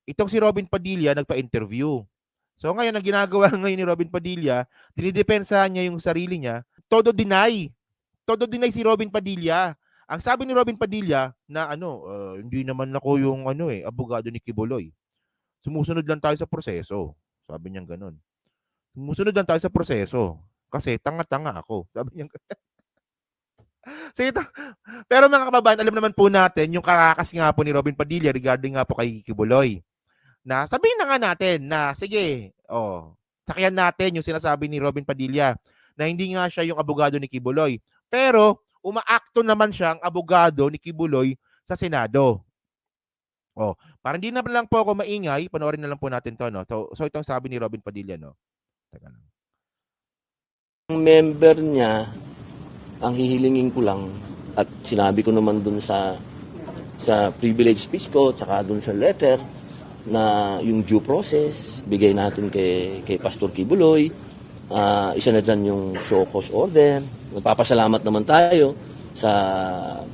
Itong si Robin Padilla nagpa-interview. So ngayon, ang ginagawa ngayon ni Robin Padilla, dinidepensahan niya yung sarili niya, todo deny. Todo deny si Robin Padilla. Ang sabi ni Robin Padilla na hindi naman ako yung abogado ni Kibuloy. Sumusunod lang tayo sa proseso. Sabi niya gano'n. Sumusunod lang tayo sa proseso. Kasi tanga-tanga ako. Sabi niya. So ito, pero mga kababayan, alam naman po natin yung karakas nga po ni Robin Padilla regarding nga po kay Kibuloy. Na sabihin na nga natin na sige, sakyan natin yung sinasabi ni Robin Padilla na hindi nga siya yung abogado ni Kibuloy. Pero umaakto naman siya ang abogado ni Kibuloy sa Senado. Para hindi na lang po ako maingay, panoorin na lang po natin to, no? So itong sabi ni Robin Padilla, no? Teka lang. Ang member niya, ang hihilingin ko lang, at sinabi ko naman dun sa privilege speech ko, tsaka dun sa letter, na yung due process, bigay natin kay Pastor Kibuloy, isa na dyan yung show cause order. Nagpapasalamat naman tayo sa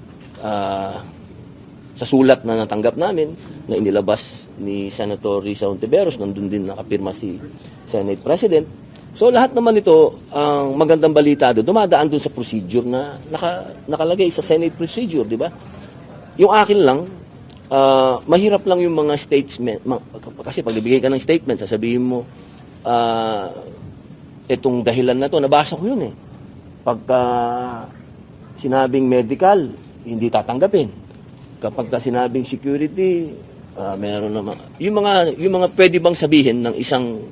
sulat na natanggap namin na inilabas ni Senator Risa Ontiveros, nandun din nakapirma si Senate President. So lahat naman ito, ang magandang balita doon, dumadaan doon sa procedure na nakalagay sa Senate procedure, di ba? Yung akin lang, mahirap lang yung mga statement, kasi pag ibigay ka ng statement, sasabihin mo, itong dahilan na to, nabasa ko yun eh. Pagka sinabing medical, hindi tatanggapin. Kapag sinabing security, meron naman. Yung mga pwede bang sabihin ng isang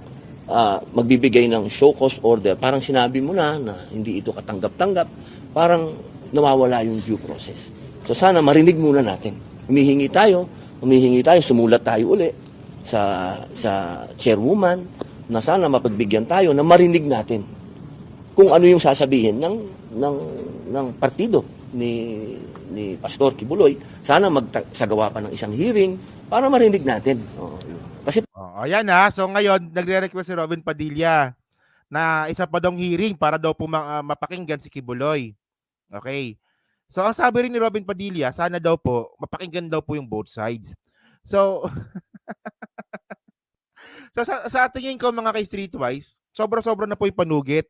magbibigay ng show cause order, parang sinabi mo na hindi ito katanggap-tanggap, parang nawawala yung due process. So sana marinig muna natin. Humihingi tayo, sumulat tayo uli sa chairwoman na sana mapagbigyan tayo na marinig natin kung ano yung sasabihin ng partido ni Pastor Kibuloy. Sana magsagawa pa ng isang hearing para marinig natin. Kasi ayan na. So ngayon, nagre-request si Robin Padilla na isa pa daw hearing para daw po mapakinggan si Kibuloy. Okay. So ang sabi rin ni Robin Padilla, sana daw po mapakinggan daw po yung both sides. So sa tingin ko mga kay Streetwise, sobra-sobra na po yung panugit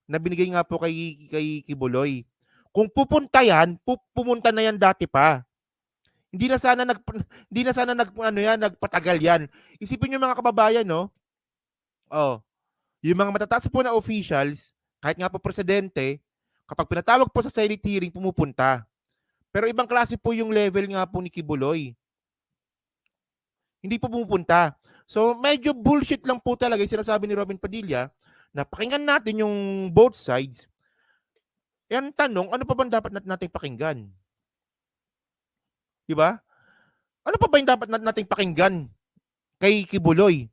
na binigay nga po kay Kibuloy. Kung pupunta yan, pumunta na yan dati pa. Hindi na sana nagpatagal yan. Isipin niyo mga kababayan, no? Yung mga matataas po na officials, kahit nga po presidente, kapag pinatawag po sa Senate hearing, pumupunta. Pero ibang klase po yung level nga po ni Kibuloy. Hindi po pumupunta. So medyo bullshit lang po talaga yung sinasabi ni Robin Padilla na pakinggan natin yung both sides. Yan tanong, ano pa ba dapat nating pakinggan? Di ba? Ano pa ba yung dapat nating pakinggan kay Kibuloy?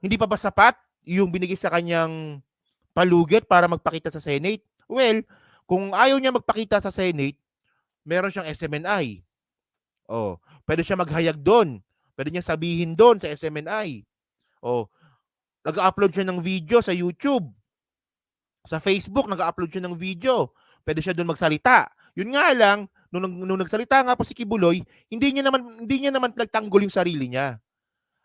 Hindi pa ba sapat yung binigay sa kanyang palugit para magpakita sa Senate? Well, kung ayaw niya magpakita sa Senate, meron siyang SMNI. Pwede siya maghayag doon. Pwede niya sabihin doon sa SMNI. Nag-upload siya ng video sa YouTube. Sa Facebook, nag-upload siya ng video. Pwede siya doon magsalita. Yun nga lang, nung nagsalita nga po si Kibuloy, hindi niya naman pinagtanggol yung sarili niya.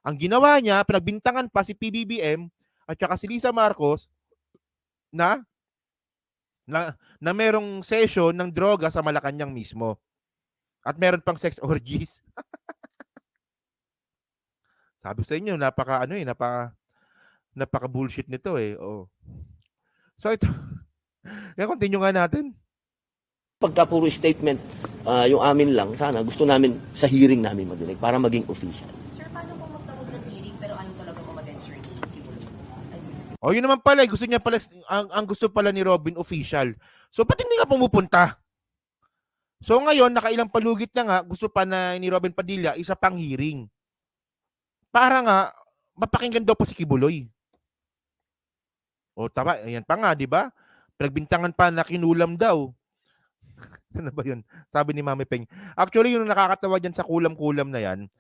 Ang ginawa niya, pinagbintangan pa si PBBM at saka si Lisa Marcos na merong session ng droga sa Malacanang mismo. At meron pang sex orgies. Sabi sa inyo, napaka bullshit nito eh. So ito, continue nga natin. pagka puro statement, yung amin lang, sana gusto namin sa hearing namin madinig para maging official. Sir, paano po magtawag ng hearing pero ano talaga po mag-answer ni Kibuloy? Yun naman pala, gusto niya pala, ang gusto pala ni Robin official. So pati hindi nga pumupunta. So ngayon, nakailang palugit na nga, gusto pa na ni Robin Padilla, isa pang hearing. Para nga, mapakinggan daw po si Kibuloy. Tama, ayan pa nga, di ba? Pinagbintangan pa na kinulam daw. Ano ba yun? Sabi ni Mami Peng. Actually, yung nakakatawa dyan sa kulam-kulam na yan,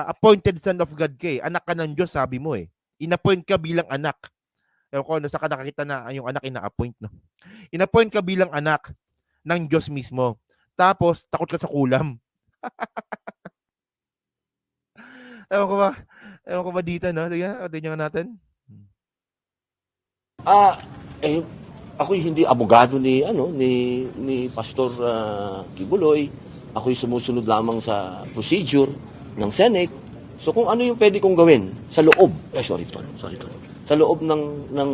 appointed son of God ka eh. Anak ka ng Diyos, sabi mo eh. Inappoint ka bilang anak. Ewan ko, nasa ka nakakita na yung anak ina-appoint, no? Inappoint ka bilang anak ng Diyos mismo. Tapos, takot ka sa kulam. Ewan ko ba, ewan ko ba dito, no? Sige, tingnan natin. Ah, eh, ako'y hindi abogado ni Pastor Kibuloy. Ako'y sumusunod lamang sa procedure ng Senate. So kung ano yung pwede kong gawin sa loob, sorry Tol. Sa loob ng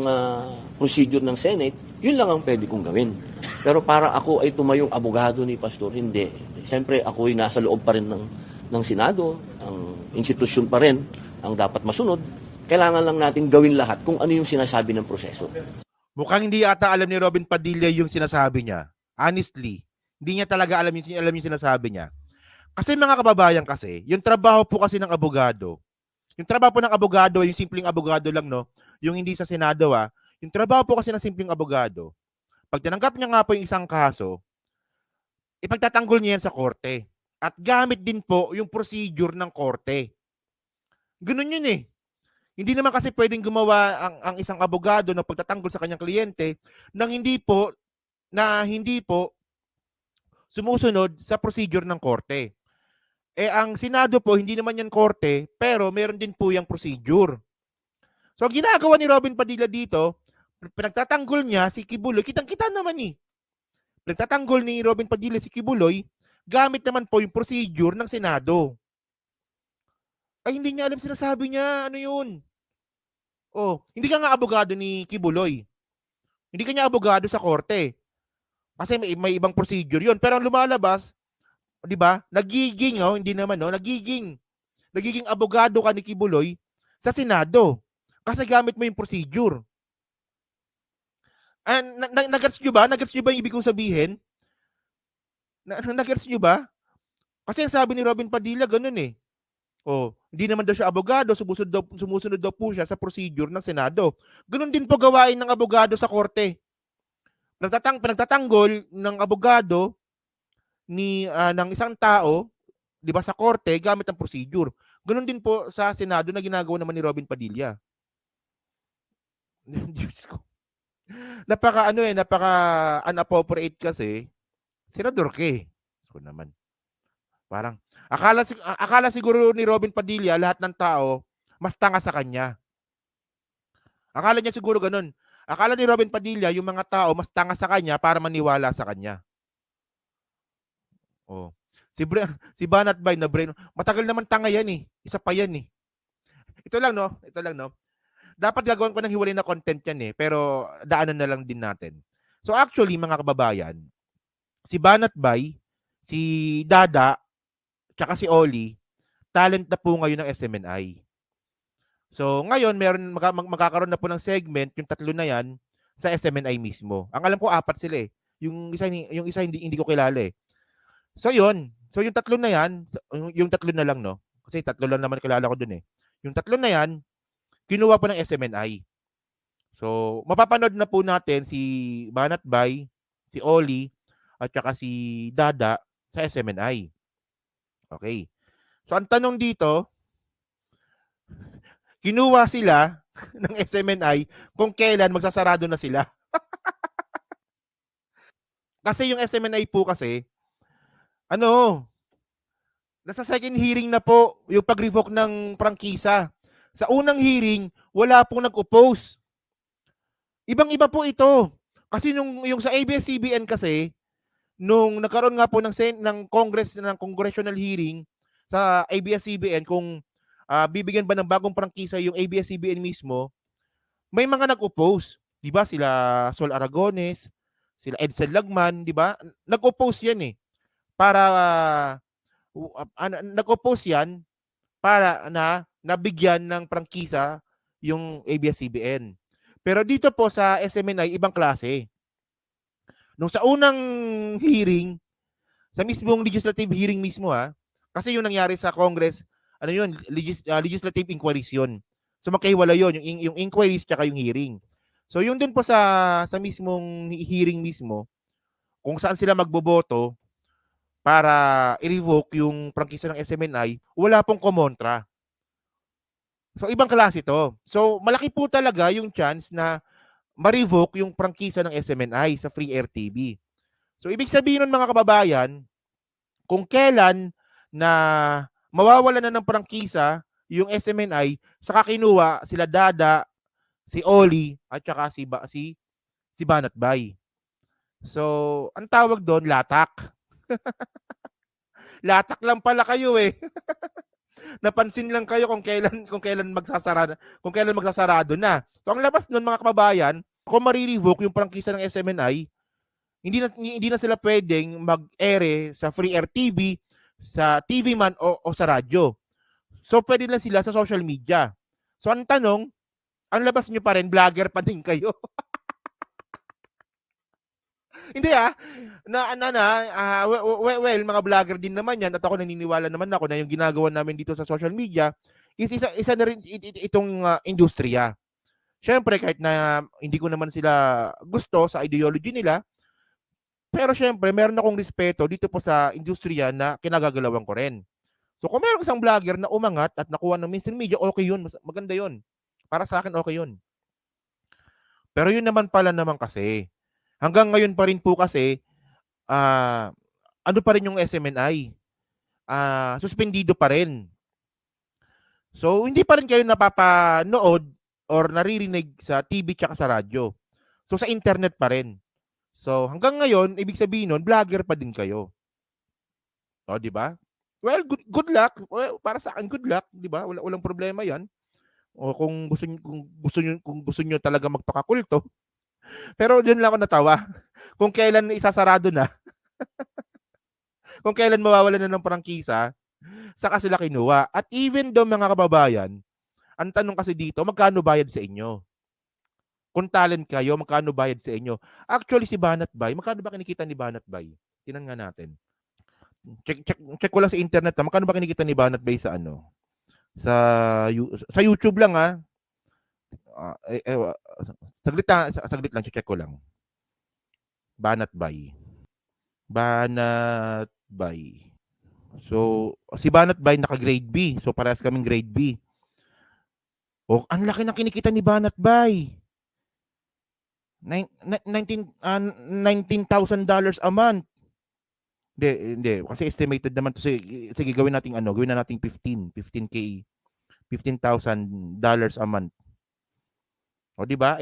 procedure ng Senate, yun lang ang pwede kong gawin. Pero para ako ay tumayong abogado ni Pastor, hindi. Siyempre ako'y nasa loob pa rin ng Senado, ang institusyon pa rin ang dapat masunod. Kailangan lang natin gawin lahat kung ano yung sinasabi ng proseso. Mukhang hindi ata alam ni Robin Padilla yung sinasabi niya. Honestly, hindi niya talaga alam yung sinasabi niya. Kasi mga kababayan kasi, yung trabaho po kasi ng abogado, yung trabaho po ng abogado, yung simpleng abogado lang, no? Yung hindi sa Senado, yung trabaho po kasi ng simpleng abogado, pag tinanggap niya nga po yung isang kaso, ipagtatanggol niya yan sa korte. At gamit din po yung procedure ng korte. Ganun yun eh. Hindi naman kasi pwedeng gumawa ang isang abogado ng pagtatanggol sa kanyang kliyente nang hindi po sumusunod sa procedure ng korte. Ang Senado po, hindi naman yan korte, pero meron din po yung procedure. So, ang ginagawa ni Robin Padilla dito, pinagtatanggol niya si Kibuloy, kitang-kita naman eh. Pinagtatanggol ni Robin Padilla si Kibuloy, gamit naman po yung procedure ng Senado. Ay, hindi niya alam sinasabi niya. Ano yun? Hindi ka nga abogado ni Kibuloy. Hindi ka niya abogado sa korte. Kasi may ibang procedure yun. Pero ang lumalabas, di ba, hindi naman, no, nagiging abogado ka ni Kibuloy sa Senado. Kasi gamit mo yung procedure. Nagets nyo ba? Nagets nyo ba yung ibig kong sabihin? Nagets nyo ba? Kasi ang sabi ni Robin Padilla, ganun eh. Hindi naman daw siya abogado, sumusunod daw po siya sa procedure ng Senado. Ganun din po gawain ng abogado sa korte. Pinagtatanggol ng abogado ng isang tao, 'di ba, sa korte gamit ang procedure. Ganun din po sa Senado na ginagawa naman ni Robin Padilla. Diyos ko. Napaka unappropriate kasi senador ka eh. So naman. Parang akala siguro ni Robin Padilla lahat ng tao mas tanga sa kanya. Akala niya siguro ganun. Akala ni Robin Padilla yung mga tao mas tanga sa kanya para maniwala sa kanya. Oh. Si Banat Bay na brain. Matagal naman tanga yan eh. Isa pa yan eh. Ito lang no. Dapat gagawin ko ng hiwalay na content yan eh. Pero daanan na lang din natin. So actually mga kababayan, si Banat Bay, si Dada, tsaka si Oli, talent na po ngayon ng SMNI. So ngayon magkakaroon na po ng segment yung tatlo na yan sa SMNI mismo. Ang alam ko 4 sila eh. Yung isa hindi ko kilala eh. So yun. So yung tatlo na yan, yung tatlo na lang no. Kasi tatlo lang naman kilala ko dun eh. Yung tatlo na yan, kinuha pa ng SMNI. So mapapanood na po natin si Banat Bay, si Oli, at saka si Dada sa SMNI. Okay. So ang tanong dito, kinuha sila ng SMNI kung kailan magsasarado na sila. Kasi yung SMNI po kasi, nasa second hearing na po yung pag-revoke ng prangkisa. Sa unang hearing, wala pong nag-oppose. Ibang-iba po ito. Kasi yung sa ABS-CBN kasi, nung nagkaroon nga po ng congressional hearing sa ABS-CBN kung bibigyan ba ng bagong prangkisa yung ABS-CBN mismo, may mga nag-oppose. 'Di ba? Sila Sol Aragones, sila Edsel Lagman, 'di ba? Nag-oppose yan eh. Para nag-oppose yan para nabigyan ng prangkisa yung ABS-CBN. Pero dito po sa SMNI, ibang klase. Nung sa unang hearing, sa mismong legislative hearing mismo kasi yung nangyari sa Congress, legislative inquiries yun. So magkahiwala yun, yung inquiries tsaka yung hearing. So yung dun po sa mismong hearing mismo, kung saan sila magboboto para i-revoke yung prangkisa ng SMNI, wala pong kumontra. So ibang klase to. So malaki po talaga yung chance na ma-revoke yung prangkisa ng SMNI sa Free Air TV. So ibig sabihin nun mga kababayan, kung kailan na mawawala na ng prangkisa yung SMNI, saka kinuha sila Dada, si Oli, at saka si Banat Bay. So, ang tawag doon, latak. Latak lang pala kayo eh. Napansin lang kayo kung kailan magsasarado na. So ang labas nun mga kababayan, kung marirevoke yung prangkisa ng SMNI, hindi na sila pwedeng mag-ere sa Free Air TV, sa TV man o sa radyo. So pwede lang sila sa social media. So ang tanong, ang labas nyo pa rin, vlogger pa din kayo. Hindi well, mga vlogger din naman yan at ako naniniwala naman ako na yung ginagawa namin dito sa social media is isa na rin itong industriya. Syempre kahit na hindi ko naman sila gusto sa ideology nila, pero syempre meron akong respeto dito po sa industriya na kinagagalawan ko rin. So kung meron isang vlogger na umangat at nakuha ng mainstream media, okay yun, maganda yun. Para sa akin okay yun. Pero yun naman pala naman kasi, hanggang ngayon pa rin po kasi, ano pa rin yung SMNI? Suspendido pa rin. So, hindi pa rin kayo napapanood or naririnig sa TV tsaka sa radyo. So, sa internet pa rin. So, hanggang ngayon, ibig sabihin nun, vlogger pa din kayo. O, di ba? Well, good luck. Well, para sa akin, good luck. Di ba? Walang problema yan. O kung gusto niyo talaga magpakakulto. Pero doon lang ako natawa. Kung kailan isasarado na, kung kailan mawawalan na ng prangkisa, saka sila kinuha. At even though mga kababayan, ang tanong kasi dito, magkano bayad sa inyo? Kung talent kayo, magkano bayad sa inyo? Actually, si Banat Bay, magkano ba kinikita ni Banat Bay? Tinan nga natin. Check ko lang sa internet. Magkano ba kinikita ni Banat Bay sa ano? Sa YouTube lang ha. Saglit lang, check ko lang. Banat Bay. So, si Banat Bay naka-grade B. So, parehas kaming grade B. Oh, ang laki ng kinikita ni Banat Bay. $19,000 a month. Hindi. Kasi estimated naman to. Sige, gawin natin 15K. $15,000 a month. O di ba?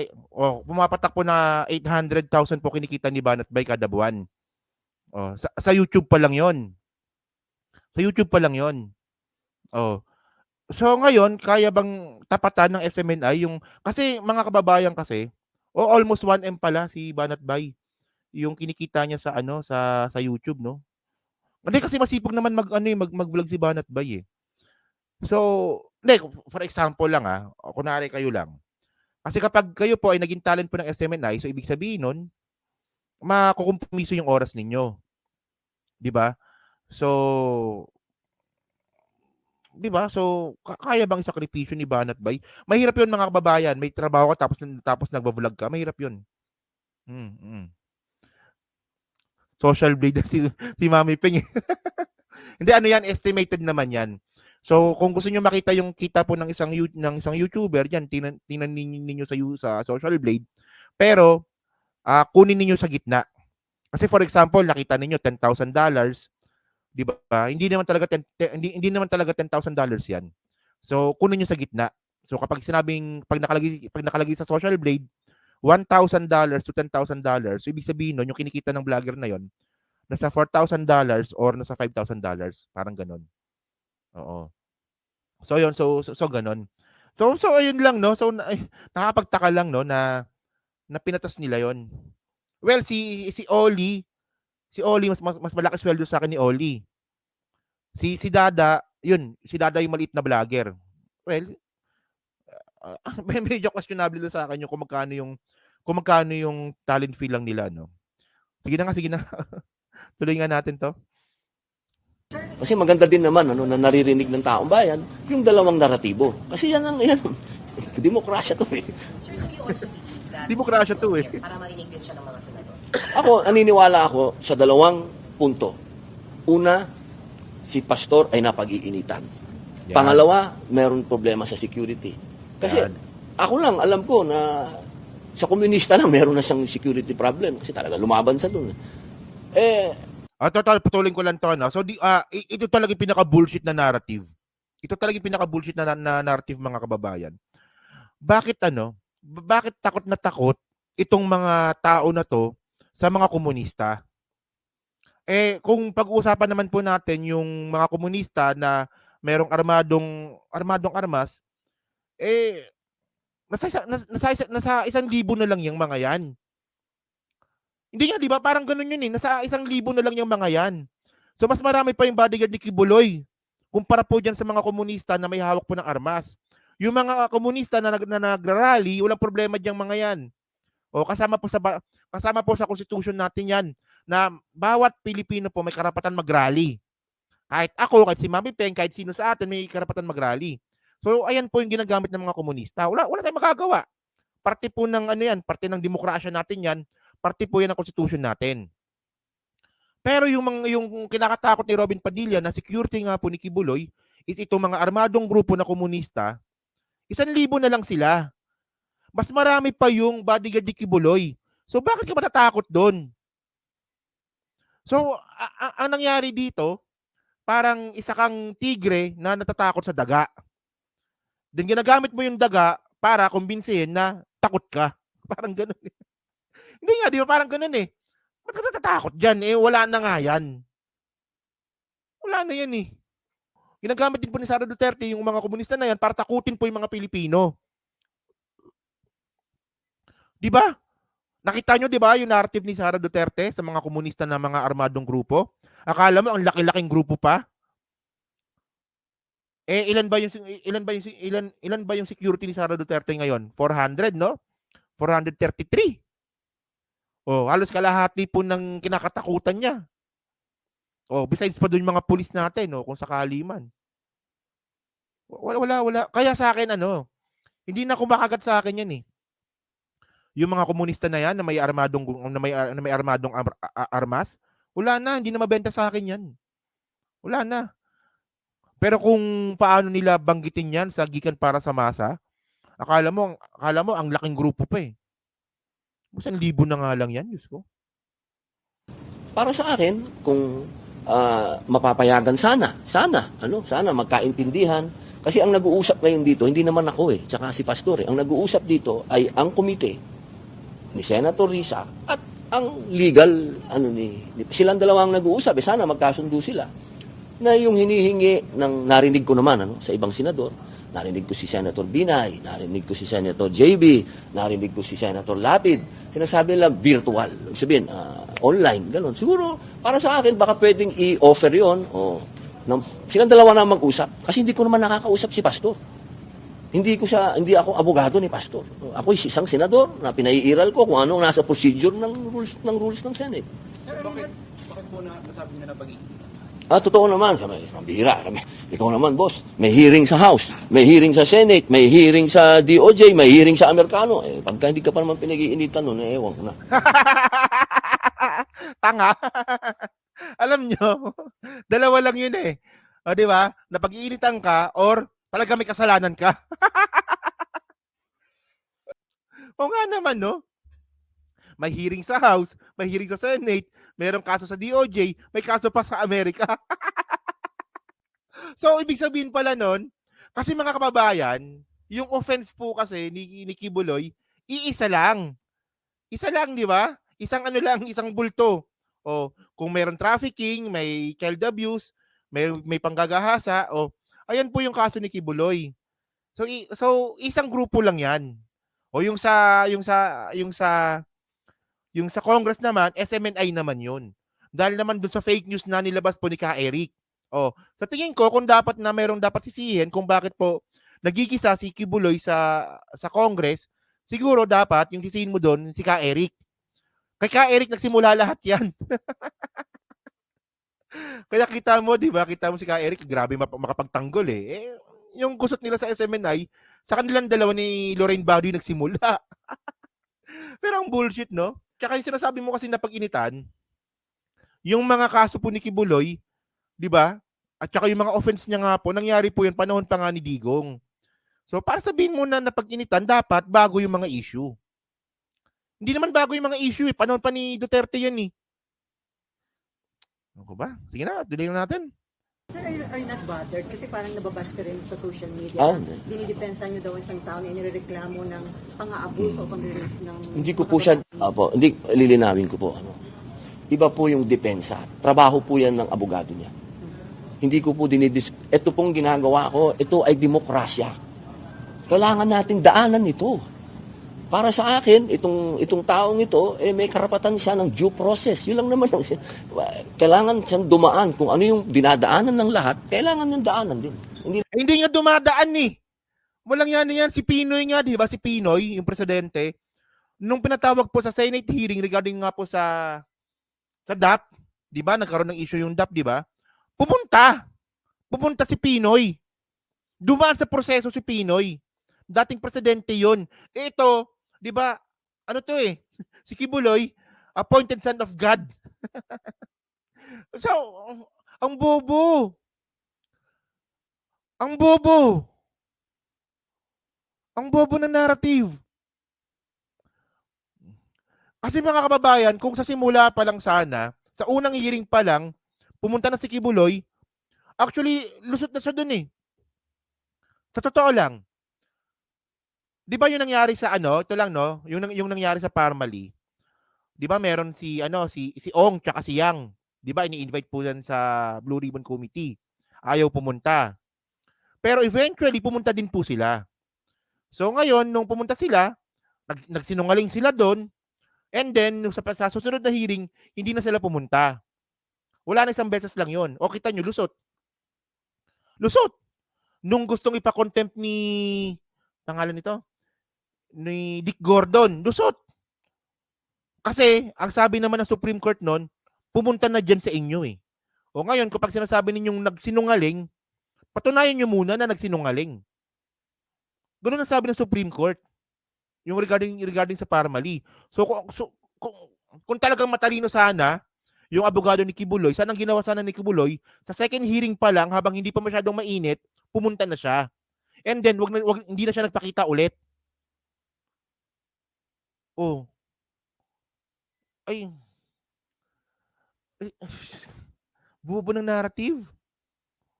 Pumapatak po na 800,000 po kinikita ni Banat Bay kada buwan. Sa YouTube pa lang 'yon. Sa YouTube pa lang 'yon. So ngayon, kaya bang tapatan ng SMNI yung kasi mga kababayan kasi almost 1M pala si Banat Bay yung kinikita niya sa YouTube, no? Hindi kasi masipag naman mag-vlog si Banat Bay eh. So, for example lang kunwari kayo lang. Kasi kapag kayo po ay naging talent po ng SMNI, so ibig sabihin nun, makukumpromiso yung oras ninyo. 'Di ba? So, 'di ba? So, kaya bang isakripisyo ni Banat Bay? Mahirap 'yun mga kababayan. May trabaho ka tapos nagvo-vlog ka. Mahirap 'yun. Social blade si Mami Ping. Hindi yan, estimated naman 'yan. So, kung gusto niyo makita yung kita po ng isang YouTuber, diyan tingnan ninyo sa Social Blade. Pero kunin niyo sa gitna. Kasi for example, nakita niyo $10,000, 'di ba? Hindi naman talaga $10,000 'yan. So, kunin niyo sa gitna. So, pag nakalagay sa Social Blade, $1,000 to $10,000, so ibig sabihin nun, yung kinikita ng vlogger na yon, nasa $4,000 or nasa $5,000, parang ganon. Oo. So yun, so ganon. So ayun lang no. So nakapagtaka lang no na pinatas nila yon. Well, si Oli mas malaki sweldo sa akin ni Oli. Si Dada, yun, si Dada yung maliit na vlogger. Well, medyo questionable lang sa akin yung kung magkano yung talent fee lang nila, no. Sige na. Tuloy nga natin to. Kasi maganda din naman na naririnig ng taong bayan yung dalawang naratibo. Kasi yan demokrasya to eh. Sir, so you also believe that Demokrasya to eh. para marinig din siya ng mga senador? Ako, naniniwala ako sa dalawang punto. Una, si pastor ay napag-iinitan. Yan. Pangalawa, meron problema sa security. Kasi Yan. ako lang, alam ko na sa komunista lang meron na siyang security problem kasi talaga lumaban sa doon. Total, putulin ko lang to, no? So, ito talaga yung pinaka-bullshit na narrative. Ito talaga yung pinaka-bullshit na narrative, mga kababayan. Bakit takot na takot itong mga tao na to sa mga komunista? Kung pag-uusapan naman po natin yung mga komunista na merong armadong armas, eh, nasa 1,000 na lang yung mga yan. Hindi nga, di ba? Parang ganun yun eh. Nasa 1,000 na lang yung mga yan. So, mas marami pa yung bodyguard ni Kibuloy kumpara po dyan sa mga komunista na may hawak po ng armas. Yung mga komunista na nagrarally, walang problema dyan mga yan. O kasama po sa constitution natin yan na bawat Pilipino po may karapatan mag-rally. Kahit ako, kahit si Mami Peng, kahit sino sa atin may karapatan mag-rally. So ayan po yung ginagamit ng mga komunista. Wala tayong magagawa. Parte po ng parte ng demokrasya natin yan. Parte po yan ng constitution natin. Pero yung kinakatakot ni Robin Padilla na security nga po ni Kibuloy is itong mga armadong grupo na komunista, 1,000 na lang sila. Mas marami pa yung bodyguard ni Kibuloy. So bakit ka matatakot doon? So ang nangyari dito, parang isa kang tigre na natatakot sa daga. Then ginagamit mo yung daga para kumbinsihin na takot ka. Parang gano'n. Hindi nga, di ba? Parang gano'n eh. Ba't ka natatakot dyan? Wala na nga yan. Wala na yan eh. Ginagamit din po ni Sara Duterte yung mga komunista na yan para takutin po yung mga Pilipino. Di ba? Nakita nyo, di ba, yung narrative ni Sara Duterte sa mga komunista na mga armadong grupo? Akala mo ang laki-laking grupo pa? Ilan ba yung security ni Sara Duterte ngayon? 400, no? 433. Halos kalahati po ng kinakatakutan niya. Besides pa doon yung mga pulis natin, kung sakali man. Wala. Kaya sa akin, hindi na kumakagat sa akin yan eh. Yung mga komunista na yan na may armadong armas, wala na, hindi na mabenta sa akin yan. Wala na. Pero kung paano nila banggitin yan sa Gikan para sa Masa, akala mo ang laking grupo pa eh. 1,000 na nga lang yan, Diyos ko. Para sa akin, kung mapapayagan sana magkaintindihan. Kasi ang nag-uusap ngayon dito, hindi naman ako tsaka si Pastor Ang nag-uusap dito ay ang komite ni Senator Risa at ang legal, silang dalawang nag-uusap, sana magkasundo sila. Na yung hinihingi ng narinig ko naman sa ibang senador, narinig ko si Senator Binay, narinig ko si Senator JB, narinig ko si Senator Lapid, sinasabi nila virtual, sabihin, online, gano'n. Siguro, para sa akin, baka pwedeng i-offer yon silang dalawa na mag-usap. Kasi hindi ko naman nakakausap si Pastor. Hindi ako abogado ni Pastor. Ako isang senador na pinaiiral ko kung anong nasa procedure ng rules ng Senate. Sir, bakit po nasabi niya na pag-iinit? Totoo naman, pambihira. Ikaw naman, boss, may hearing sa House, may hearing sa Senate, may hearing sa DOJ, may hearing sa Amerikano. Pagka hindi ka pa naman pinag-iinitan nun, ewan ko na. Tanga. Alam nyo, dalawa lang yun eh. Di ba? Napag-iinitan ka or talaga may kasalanan ka. O nga naman, no? May hearing sa House, may hearing sa Senate, mayroong kaso sa DOJ, may kaso pa sa Amerika. So, ibig sabihin pala nun, kasi mga kababayan, yung offense po kasi ni Kibuloy, iisa lang. Isa lang, di ba? Isang bulto. Kung mayroong trafficking, may child abuse, may panggagahasa, ayan po yung kaso ni Kibuloy. So isang grupo lang 'yan. Yung sa Congress naman, SMNI naman 'yun. Dahil naman dun sa fake news na nilabas po ni Ka Eric. Sa tingin ko kung mayroong dapat sisihin kung bakit po nagigisa si Kibuloy sa Congress, siguro dapat yung sisihin mo doon si Ka Eric. Kay Ka Eric nagsimula lahat 'yan. Kaya kita mo, 'di ba? Kita mo si Ka Eric, grabe makapagtanggol eh. Yung gusot nila sa SMNI, sa kanilang dalawa ni Lorraine Baduy nagsimula. Pero ang bullshit, no? Tsaka yung sinasabi mo kasi na pag-initan, yung mga kaso po ni Kibuloy, 'di ba? At saka yung mga offense niya nga po, nangyari po yun panahon pa nga ni Digong. So para sabihin mo na pag-initan, dapat bago yung mga issue. Hindi naman bago yung mga issue eh. Panahon pa ni Duterte yan eh. Ano ba? Sige na, tuloy na natin. Sir, are you not bothered? Kasi parang nababash ka rin sa social media. Ah, Dinidepensa niyo daw isang tao na inireklamo ng pang-aabuso o ng... Hindi ko po siya, hindi, lilinawin ko po. Iba po yung depensa. Trabaho po yan ng abogado niya. Hindi ko po ito pong ginagawa ko, ito ay demokrasya. Kailangan nating daanan ito. Para sa akin, itong taong ito, may karapatan siya ng due process. Yun lang naman. Kailangan siyang dumaan. Kung ano yung dinadaanan ng lahat, kailangan niyang daanan din. Hindi nga dumadaan eh. Walang yan. Si Pinoy nga, di ba? Si Pinoy, yung presidente, nung pinatawag po sa Senate hearing regarding nga po sa DAP, di ba? Nagkaroon ng issue yung DAP, di ba? Pumunta si Pinoy. Dumaan sa proseso si Pinoy. Dating presidente yon. Ito, di ba? Ano to eh? Si Kibuloy, appointed son of God. So, ang bobo. Ang bobo. Ang bobo ng narrative. Kasi mga kababayan, kung sa simula pa lang sana, sa unang hearing pa lang, pumunta na si Kibuloy, actually, lusot na siya dun eh. Sa totoo lang. Di ba yung nangyari sa ito lang no, yung nangyari sa Parmali. Di ba meron si Ong tsaka si Yang. Di ba ini-invite po yan sa Blue Ribbon Committee. Ayaw pumunta. Pero eventually pumunta din po sila. So ngayon nung pumunta sila, nagsinungaling sila doon. And then sa susunod na hearing, hindi na sila pumunta. Wala na isang beses lang 'yon. O kita nyo, lusot. Lusot. Nung gustong ipa-contempt pangalan nito, ni Dick Gordon, lusot. Kasi, ang sabi naman ng Supreme Court noon, pumunta na dyan sa inyo eh. O ngayon, kapag sinasabi ninyong nagsinungaling, patunayan nyo muna na nagsinungaling. Ganun ang sabi ng Supreme Court. Yung regarding sa Parmali. So, kung talagang matalino sana, yung abogado ni Kibuloy, sanang ginawa sana ni Kibuloy, sa second hearing pa lang, habang hindi pa masyadong mainit, pumunta na siya. And then, hindi na siya nagpakita ulit. Oh. Ay. Bubo ng narrative.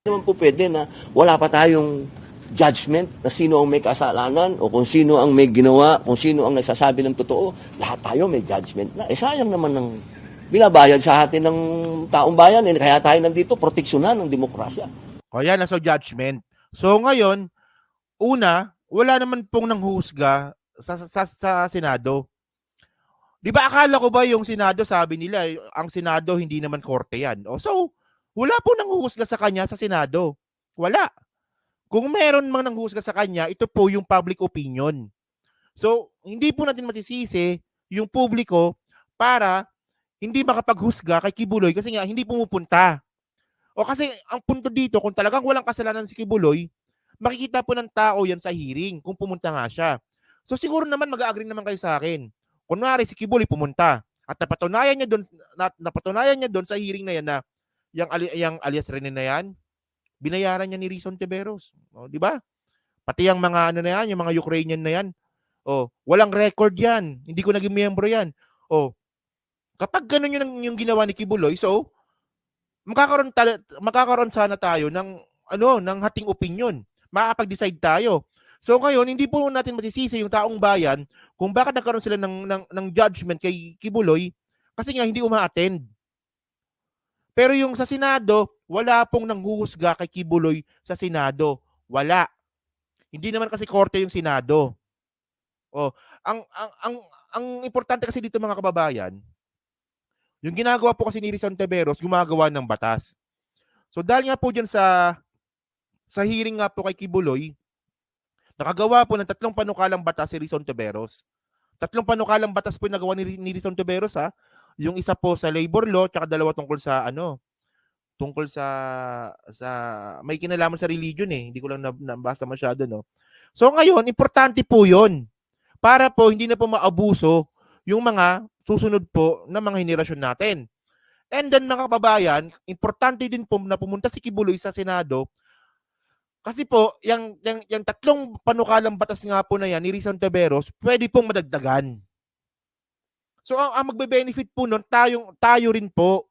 Naman po pwede na wala pa tayong judgment na sino ang may kasalanan o kung sino ang may ginawa, kung sino ang nagsasabi ng totoo. Lahat tayo may judgment na. Sayang naman ng binabayad sa atin ng taong bayan. Kaya tayo nandito, proteksyonan ng demokrasya. Kaya nasa judgment. So ngayon, una, wala naman pong nanghuhusga sa Senado. Di ba akala ko ba yung Senado, sabi nila, ang Senado hindi naman korte yan. So, wala po nanghuhusga sa kanya sa Senado. Wala. Kung meron mang nanghuhusga sa kanya, ito po yung public opinion. So, hindi po natin masisisi yung publiko para hindi makapaghusga kay Kibuloy kasi nga hindi pumupunta. O kasi ang punto dito, kung talagang walang kasalanan si Kibuloy, makikita po ng tao yan sa hearing kung pumunta nga siya. So siguro naman mag-agree naman kayo sa akin. Kunwari si Kibuloy pumunta at napatunayan niya doon sa hearing na yan na yung alias Rene na yan, binayaran niya ni Rizon Tiveros. O, di ba? Pati yung mga na yan, yung mga Ukrainian na yan. O, walang record yan. Hindi ko naging miyembro yan. O, kapag ganun yung ginawa ni Kibuloy, so, magkakaroon sana tayo ng hating opinion. Makakapag-decide tayo. So ngayon, hindi po natin masisisi yung taong bayan kung bakit nagkaroon sila ng judgment kay Kibuloy kasi nga hindi uma-attend. Pero yung sa Senado, wala pong nanghuhusga kay Kibuloy sa Senado. Wala. Hindi naman kasi korte yung Senado. Oh, ang importante kasi dito mga kababayan, yung ginagawa po kasi ni Rizon Tiveros, gumagawa ng batas. So dahil nga po dyan sa hearing nga po kay Kibuloy, nakagawa po ng 3 panukalang batas si Rizon Tiveros. 3 panukalang batas po yung nagawa ni Rizon Tiveros ha. Yung isa po sa labor law, tsaka 2 tungkol sa may kinalaman sa religion eh. Hindi ko lang nabasa masyado no. So ngayon, importante po 'yon. Para po hindi na po maabuso yung mga susunod po na mga henerasyon natin. And then mga kababayan, importante din po na pumunta si Kibuloy sa Senado kasi po, yung 3 panukalang batas nga po na yan ni Rizon Tiveros, pwede pong madagdagan. So, ang magbe-benefit po nun, tayo rin po.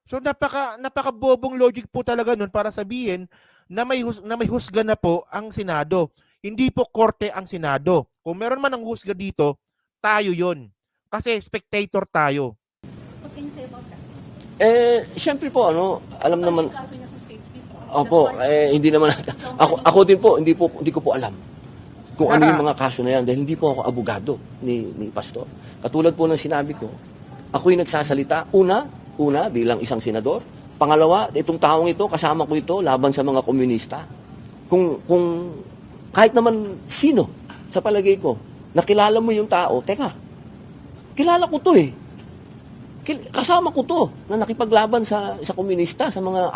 So napaka-bobong logic po talaga nun para sabihin na may husga na po ang Senado. Hindi po korte ang Senado. Kung meron man ang husga dito, tayo 'yon. Kasi spectator tayo. What can you say about that? Siyempre po, alam naman, Kaso niya sa states before. opo, hindi naman, ako din po, hindi ko po alam kung ano yung mga kaso na yan dahil hindi po ako abogado ni Pastor. Katulad po ng sinabi ko, ako'y nagsasalita, una bilang isang senador, pangalawa, itong taong ito, kasama ko ito laban sa mga komunista. Kung kahit naman sino, sa palagay ko, nakilala mo yung tao, teka, kilala ko to eh. Kasama ko to na nakipaglaban sa komunista, sa mga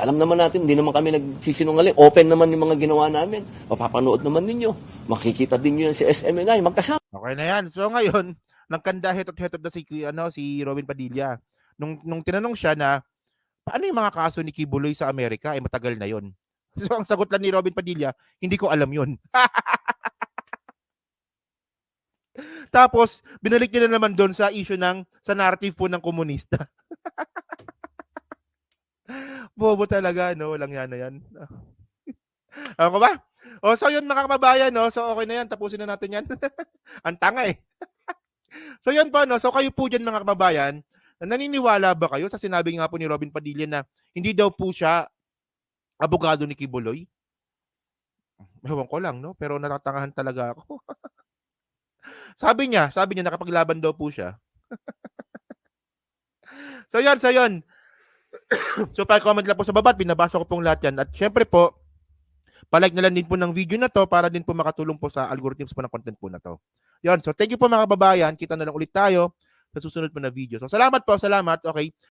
alam naman natin, hindi naman kami nagsisinungaling. Open naman yung mga ginawa namin. Mapapanood naman ninyo. Makikita din nyo yan si SMNI. Magkasama. Okay na 'yan. So ngayon, nagkanda hetot-hetot na si Robin Padilla. Nung tinanong siya na paano yung mga kaso ni Kibuloy sa Amerika, matagal na 'yon. So ang sagot lang ni Robin Padilla, hindi ko alam 'yon. Tapos, binalik niya na naman doon sa issue sa narrative po ng komunista. Bobo talaga, no? Walang yan na yan. Ako ba? So yun mga kababayan, no? So okay na yan, tapusin na natin yan. Ang tanga eh. So yun po, no? So kayo po dyan mga kababayan, naniniwala ba kayo sa sinabi nga po ni Robin Padilla na hindi daw po siya abogado ni Kibuloy? Ewan ko lang, no? Pero natatangahan talaga ako. Sabi niya nakapaglaban daw po siya. So yun. So pa-comment lang po sa baba at binabasa ko pong lahat yan. At syempre po, palike na lang din po ng video na to para din po makatulong po sa algorithms po ng content po na to. Yun, so thank you po mga kababayan. Kita na lang ulit tayo sa susunod po na video. So salamat po, salamat. Okay.